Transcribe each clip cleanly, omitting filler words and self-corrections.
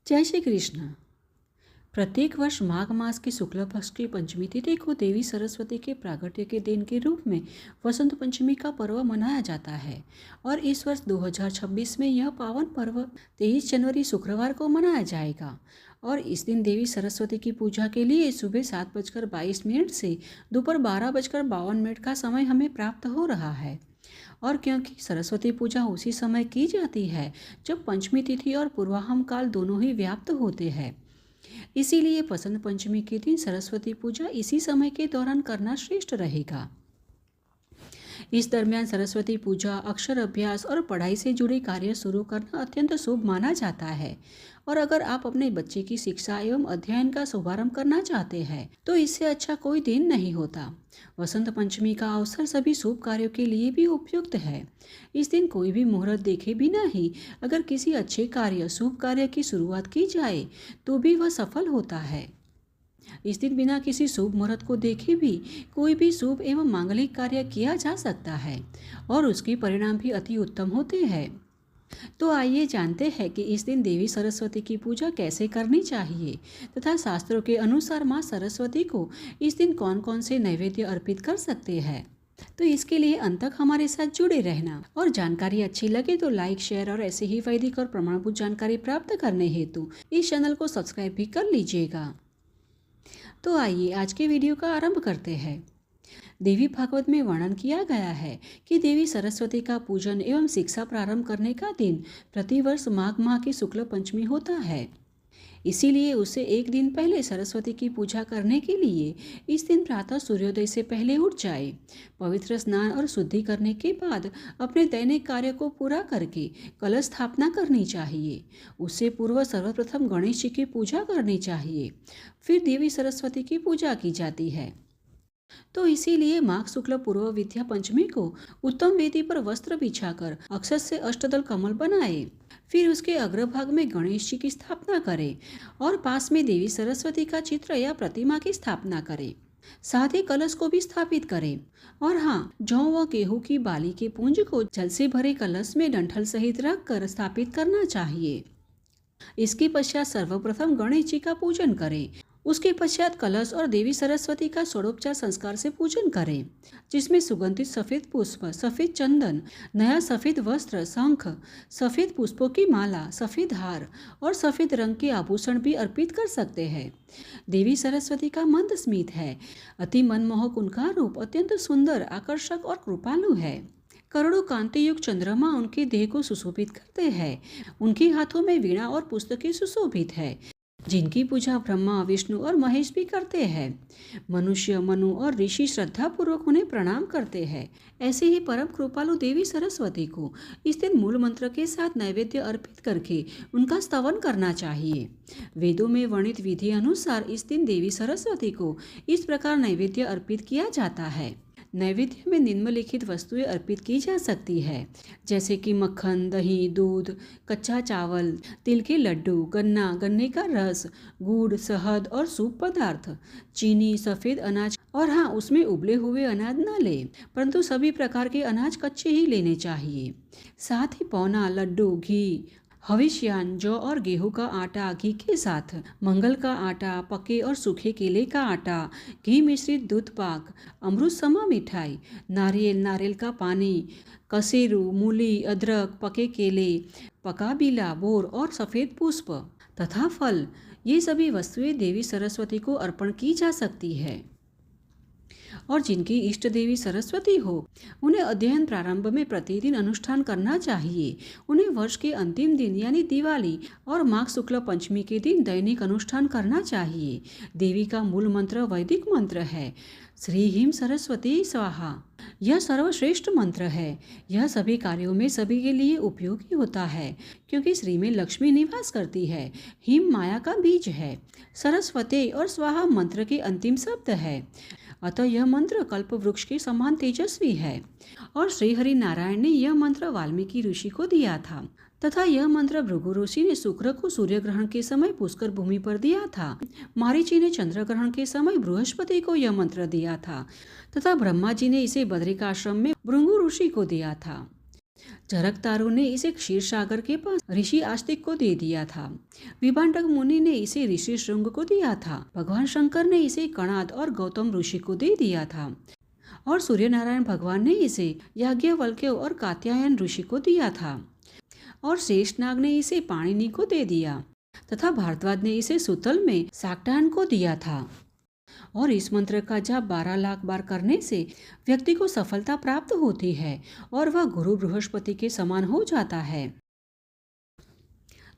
जय श्री कृष्ण। प्रत्येक वर्ष माघ मास की शुक्ल पक्ष की पंचमी तिथि को देवी सरस्वती के प्रागट्य के दिन के रूप में वसंत पंचमी का पर्व मनाया जाता है और इस वर्ष 2026 में यह पावन पर्व 23 जनवरी शुक्रवार को मनाया जाएगा। और इस दिन देवी सरस्वती की पूजा के लिए सुबह 7:22 से दोपहर 12:52 का समय हमें प्राप्त हो रहा है। और क्योंकि सरस्वती पूजा उसी समय की जाती है जब पंचमी तिथि और पूर्वाह्न काल दोनों ही व्याप्त होते हैं, इसीलिए वसंत पंचमी के दिन सरस्वती पूजा इसी समय के दौरान करना श्रेष्ठ रहेगा। इस दरमियान सरस्वती पूजा, अक्षर अभ्यास और पढ़ाई से जुड़े कार्य शुरू करना अत्यंत शुभ माना जाता है। और अगर आप अपने बच्चे की शिक्षा एवं अध्ययन का शुभारंभ करना चाहते हैं तो इससे अच्छा कोई दिन नहीं होता। वसंत पंचमी का अवसर सभी शुभ कार्यों के लिए भी उपयुक्त है। इस दिन कोई भी मुहूर्त देखे बिना ही अगर किसी अच्छे कार्य, शुभ कार्य की शुरुआत की जाए तो भी वह सफल होता है। इस दिन बिना किसी शुभ मुहूर्त को देखे भी कोई भी शुभ एवं मांगलिक कार्य किया जा सकता है और उसके परिणाम भी अति उत्तम होते हैं। तो आइए जानते हैं कि इस दिन देवी सरस्वती की पूजा कैसे करनी चाहिए तथा शास्त्रों के अनुसार माँ सरस्वती को इस दिन कौन कौन से नैवेद्य अर्पित कर सकते हैं। तो इसके लिए अंत तक हमारे साथ जुड़े रहना और जानकारी अच्छी लगे तो लाइक, शेयर और ऐसे ही वैदिक और प्रमाणभूत जानकारी प्राप्त करने हेतु इस चैनल को सब्सक्राइब भी कर लीजिएगा। तो आइए आज के वीडियो का आरंभ करते हैं। देवी भागवत में वर्णन किया गया है कि देवी सरस्वती का पूजन एवं शिक्षा प्रारंभ करने का दिन प्रतिवर्ष माघ माह की शुक्ल पंचमी होता है। इसीलिए उससे एक दिन पहले सरस्वती की पूजा करने के लिए इस दिन प्रातः सूर्योदय से पहले उठ जाए, पवित्र स्नान और शुद्धि करने के बाद अपने दैनिक कार्य को पूरा करके कलश स्थापना करनी चाहिए। उससे पूर्व सर्वप्रथम गणेश जी की पूजा करनी चाहिए, फिर देवी सरस्वती की पूजा की जाती है। तो इसीलिए माघ शुक्ल पूर्व विद्या पंचमी को उत्तम वेदी पर वस्त्र बिछाकर अक्षत से अष्टदल कमल बनाए, फिर उसके अग्रभाग में गणेश जी की स्थापना करें और पास में देवी सरस्वती का चित्र या प्रतिमा की स्थापना करें। साथ ही कलश को भी स्थापित करें और हाँ, जौ व गेहूं की बाली के पुंज को जल से भरे कलश में डंठल सहित रख कर स्थापित करना चाहिए। इसके पश्चात सर्वप्रथम गणेश जी का पूजन करें। उसके पश्चात कलश और देवी सरस्वती का षोडोपचार संस्कार से पूजन करें, जिसमें सुगंधित सफेद पुष्प, सफेद चंदन, नया सफेद वस्त्र, शंख, सफेद पुष्पों की माला, सफेद हार और सफेद रंग के आभूषण भी अर्पित कर सकते हैं। देवी सरस्वती का मंद स्मित है, अति मनमोहक उनका रूप अत्यंत सुंदर, आकर्षक और कृपालु है। करोड़ों कांति युक्त चंद्रमा उनके देह को सुशोभित करते हैं। उनके हाथों में वीणा और पुस्तकें सुशोभित है, जिनकी पूजा ब्रह्मा, विष्णु और महेश भी करते हैं। मनुष्य, मनु और ऋषि श्रद्धा पूर्वक उन्हें प्रणाम करते हैं। ऐसे ही परम कृपालु देवी सरस्वती को इस दिन मूल मंत्र के साथ नैवेद्य अर्पित करके उनका स्तवन करना चाहिए। वेदों में वर्णित विधि अनुसार इस दिन देवी सरस्वती को इस प्रकार नैवेद्य अर्पित किया जाता है। नैवेद्य में निम्नलिखित वस्तुएं अर्पित की जा सकती है, जैसे कि मक्खन, दही, दूध, कच्चा चावल, तिल के लड्डू, गन्ना, गन्ने का रस, गुड़, शहद और सूप पदार्थ, चीनी, सफ़ेद अनाज और हाँ, उसमें उबले हुए अनाज न लें, परंतु सभी प्रकार के अनाज कच्चे ही लेने चाहिए। साथ ही पौना, लड्डू, घी, हविष्यान, जौ और गेहूं का आटा घी के साथ, मंगल का आटा, पके और सूखे केले का आटा, घी मिश्रित दूध पाक, अमृत समा मिठाई, नारियल का पानी, कसेरू, मूली, अदरक, पके केले, पका बीला, बोर और सफ़ेद पुष्प तथा फल, ये सभी वस्तुएं देवी सरस्वती को अर्पण की जा सकती है। और जिनकी इष्ट देवी सरस्वती हो उन्हें अध्ययन प्रारंभ में प्रतिदिन अनुष्ठान करना चाहिए। उन्हें वर्ष के अंतिम दिन यानी दिवाली और माघ शुक्ल पंचमी के दिन दैनिक अनुष्ठान करना चाहिए। देवी का मूल मंत्र वैदिक मंत्र है, श्री ह्रीं सरस्वती स्वाहा। यह सर्वश्रेष्ठ मंत्र है। यह सभी कार्यों में सभी के लिए उपयोगी होता है, क्योंकि श्री में लक्ष्मी निवास करती है, हिम माया का बीज है, सरस्वती और स्वाहा मंत्र के अंतिम शब्द है। अतः यह मंत्र कल्प वृक्ष के समान तेजस्वी है। और श्री हरि नारायण ने यह मंत्र वाल्मीकि ऋषि को दिया था तथा यह मंत्र भृगु ऋषि ने शुक्र को सूर्य ग्रहण के समय पुष्कर भूमि पर दिया था। मारीची ने चंद्र ग्रहण के समय बृहस्पति को यह मंत्र दिया था तथा ब्रह्मा जी ने इसे बद्रिकाश्रम में भृगु ऋषि को दिया था। जरकतारु ने इसे क्षीर सागर के पास ऋषि आस्तिक को दे दिया था। विभाटक मुनि ने इसे ऋषि श्रृंग को दिया था। भगवान शंकर ने इसे कणाद और गौतम ऋषि को दे दिया था और सूर्य नारायण भगवान ने इसे याज्ञवल्क्य और कात्यायन ऋषि को दिया था और शेषनाग ने इसे पाणिनि को दे दिया तथा भारद्वाज ने इसे सुतल में शाक्टायन को दिया था। और इस मंत्र का जाप 12 लाख बार करने से व्यक्ति को सफलता प्राप्त होती है और वह गुरु बृहस्पति के समान हो जाता है।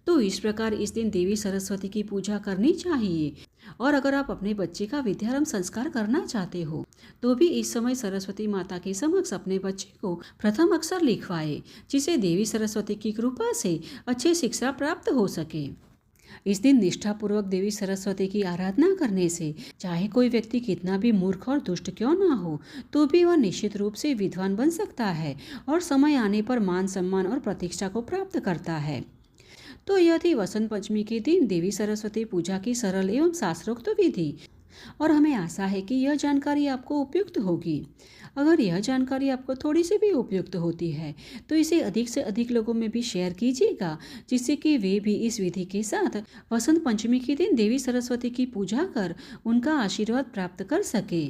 तो इस प्रकार इस दिन देवी सरस्वती की पूजा करनी चाहिए। और अगर आप अपने बच्चे का विद्यारंभ संस्कार करना चाहते हो तो भी इस समय सरस्वती माता के समक्ष अपने बच्चे को प्रथम अक्षर लिखवाए, जिसे देवी सरस्वती की कृपा से अच्छी शिक्षा प्राप्त हो सके। इस दिन निष्ठापूर्वक देवी सरस्वती की आराधना करने से चाहे कोई व्यक्ति कितना भी मूर्ख और दुष्ट क्यों ना हो, तो भी वह निश्चित रूप से विद्वान बन सकता है और समय आने पर मान सम्मान और प्रतीक्षा को प्राप्त करता है। तो यह थी वसंत पंचमी के दिन देवी सरस्वती पूजा की सरल एवं शास्त्रोक्त विधि, और हमें आशा है कि यह जानकारी आपको उपयुक्त होगी। अगर यह जानकारी आपको थोड़ी सी भी उपयुक्त होती है तो इसे अधिक से अधिक लोगों में भी शेयर कीजिएगा, जिससे कि वे भी इस विधि के साथ वसंत पंचमी के दिन देवी सरस्वती की पूजा कर उनका आशीर्वाद प्राप्त कर सके।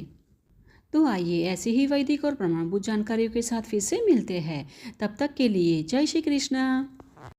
तो आइए ऐसे ही वैदिक और प्रमाणभूत जानकारियों के साथ फिर से मिलते हैं। तब तक के लिए जय श्री कृष्णा।